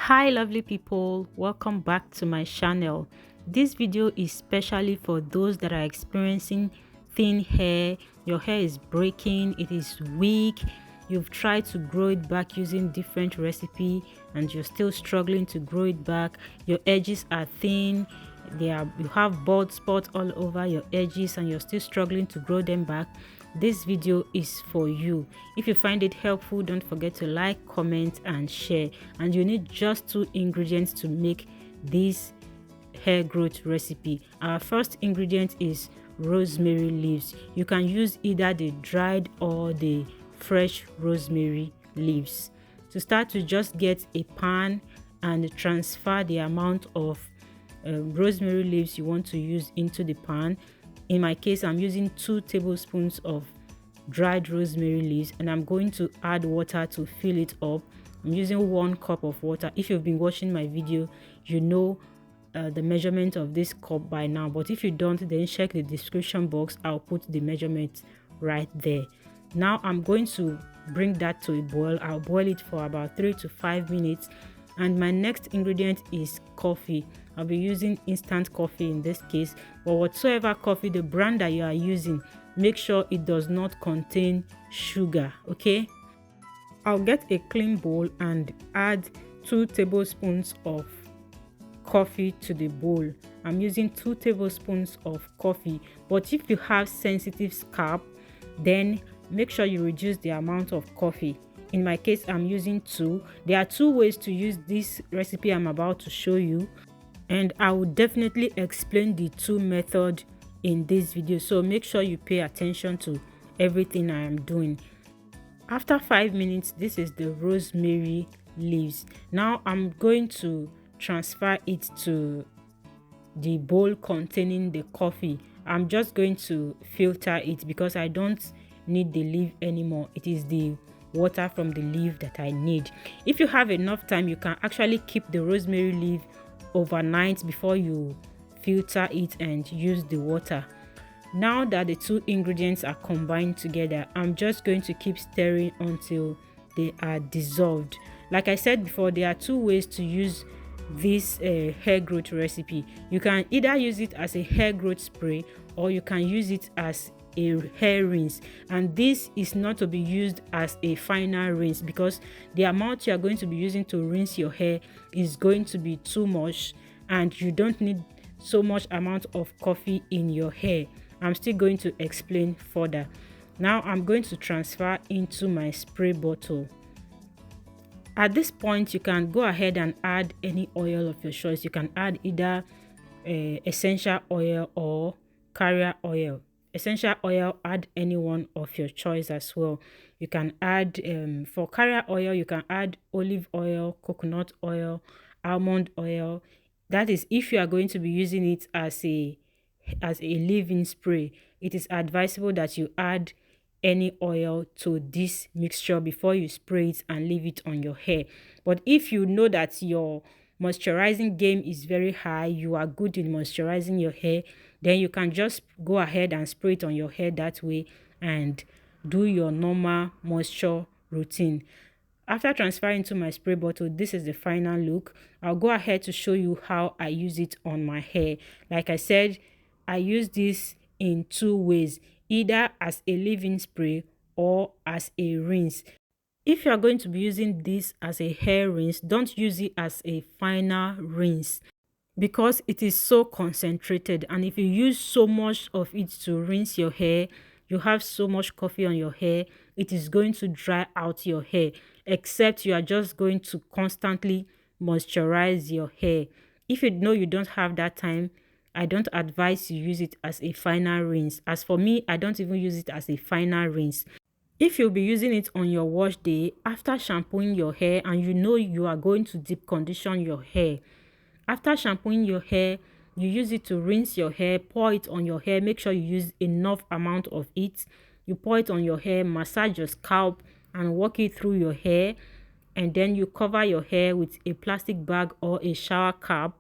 Hi lovely people, welcome back to my channel. This video is specially for those that are experiencing thin hair. Your hair is breaking, it is weak, you've tried to grow it back using different recipe and you're still struggling to grow it back. Your edges are thin, you have bald spots all over your edges and you're still struggling to grow them back. This video is for you. If you find it helpful, don't forget to like, comment and share. And you need just 2 ingredients to make this hair growth recipe. Our first ingredient is rosemary leaves. You can use either the dried or the fresh rosemary leaves. To start, to just get a pan and transfer the amount of rosemary leaves you want to use into the pan. In my case, I'm using 2 tablespoons of dried rosemary leaves and I'm going to add water to fill it up. I'm using 1 cup of water. If you've been watching my video, you know the measurement of this cup by now, but if you don't, then check the description box. I'll put the measurement right there. Now I'm going to bring that to a boil. I'll boil it for about 3 to 5 minutes. And my next ingredient is coffee. I'll be using instant coffee in this case, but whatsoever coffee, the brand that you are using, make sure it does not contain sugar. Okay, I'll get a clean bowl and add 2 tablespoons of coffee to the bowl. I'm using 2 tablespoons of coffee, but if you have sensitive scalp, then make sure you reduce the amount of coffee. In my case, I'm using 2. There are 2 ways to use this recipe I'm about to show you, and I will definitely explain the 2 method in this video, so make sure you pay attention to everything I am doing. After 5 minutes, this is the rosemary leaves. Now I'm going to transfer it to the bowl containing the coffee. I'm just going to filter it because I don't need the leaf anymore. It is the water from the leaf that I need. If you have enough time, you can actually keep the rosemary leaf overnight before you filter it and use the water. Now that the 2 ingredients are combined together, I'm just going to keep stirring until they are dissolved. Like I said before, there are 2 ways to use this hair growth recipe. You can either use it as a hair growth spray or you can use it as a hair rinse, and this is not to be used as a final rinse because the amount you are going to be using to rinse your hair is going to be too much and you don't need so much amount of coffee in your hair. I'm still going to explain further. Now I'm going to transfer into my spray bottle. At this point, you can go ahead and add any oil of your choice. You can add either essential oil or carrier oil. Essential oil, add any one of your choice as well. You can add for carrier oil, you can add olive oil, coconut oil, almond oil. That is if you are going to be using it as a leave-in spray. It is advisable that you add any oil to this mixture before you spray it and leave it on your hair. But if you know that your moisturizing game is very high, you are good in moisturizing your hair, then you can just go ahead and spray it on your hair that way and do your normal moisture routine. After transferring to my spray bottle, this is the final look. I'll go ahead to show you how I use it on my hair. Like I said, I use this in 2 ways, either as a leave-in spray or as a rinse. If you are going to be using this as a hair rinse, don't use it as a final rinse because it is so concentrated, and if you use so much of it to rinse your hair, you have so much coffee on your hair, it is going to dry out your hair, except you are just going to constantly moisturize your hair. If you know you don't have that time, I don't advise you use it as a final rinse. As for me, I don't even use it as a final rinse. If you'll be using it on your wash day, after shampooing your hair and you know you are going to deep condition your hair, after shampooing your hair, you use it to rinse your hair, pour it on your hair. Make sure you use enough amount of it. You pour it on your hair, massage your scalp and walk it through your hair, and then you cover your hair with a plastic bag or a shower cap.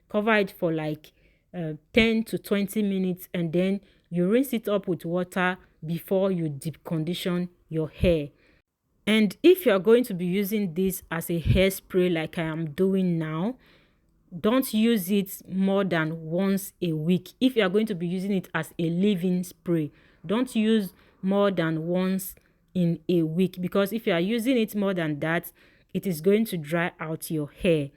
Cover it for like 10 to 20 minutes and then you rinse it up with water before you deep condition your hair. And if you are going to be using this as a hairspray like I am doing now, don't use it more than once a week. If you are going to be using it as a leave-in spray, don't use more than once in a week, because if you are using it more than that, it is going to dry out your hair.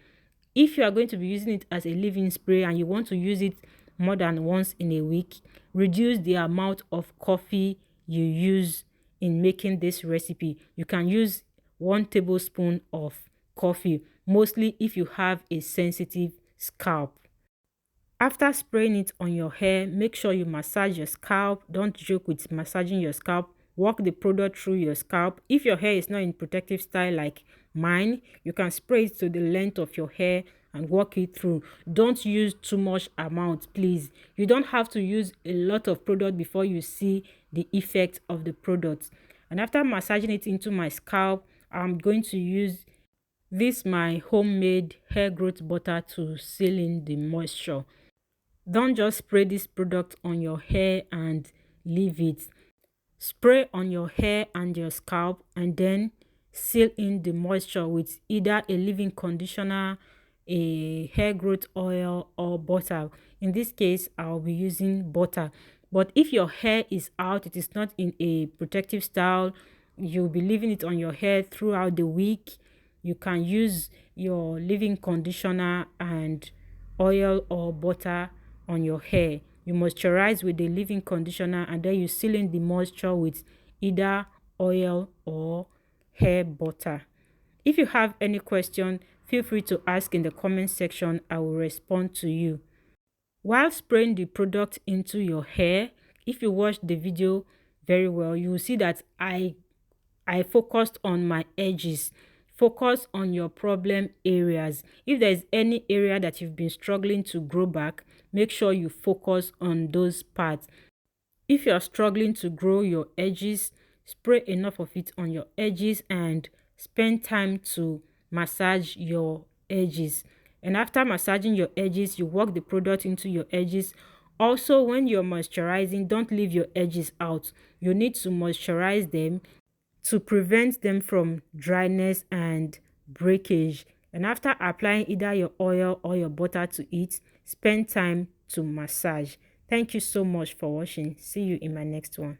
If you are going to be using it as a leave-in spray and you want to use it more than once in a week, reduce the amount of coffee you use in making this recipe. You can use 1 tablespoon of coffee, mostly if you have a sensitive scalp. After spraying it on your hair, make sure you massage your scalp. Don't joke with massaging your scalp. Walk the product through your scalp. If your hair is not in protective style like mine, you can spray it to the length of your hair and walk it through. Don't use too much amount, please. You don't have to use a lot of product before you see the effect of the product. And after massaging it into my scalp, I'm going to use this my homemade hair growth butter to seal in the moisture. Don't just spray this product on your hair and leave it. Spray on your hair and your scalp and then seal in the moisture with either a leave-in conditioner, a hair growth oil, or butter. In this case, I'll be using butter. But if your hair is out, it is not in a protective style, you'll be leaving it on your hair throughout the week, you can use your leave-in conditioner and oil or butter on your hair. You moisturize with the leave-in conditioner and then you seal in the moisture with either oil or hair butter. If you have any question, feel free to ask in the comment section. I will respond to you. While spraying the product into your hair, if you watch the video very well, you will see that I focused on my edges. Focus on your problem areas. If there is any area that you've been struggling to grow back, make sure you focus on those parts. If you're struggling to grow your edges, spray enough of it on your edges and spend time to massage your edges. And after massaging your edges, you work the product into your edges. Also, when you're moisturizing, don't leave your edges out. You need to moisturize them to prevent them from dryness and breakage. And after applying either your oil or your butter to it, spend time to massage. Thank you so much for watching. See you in my next one.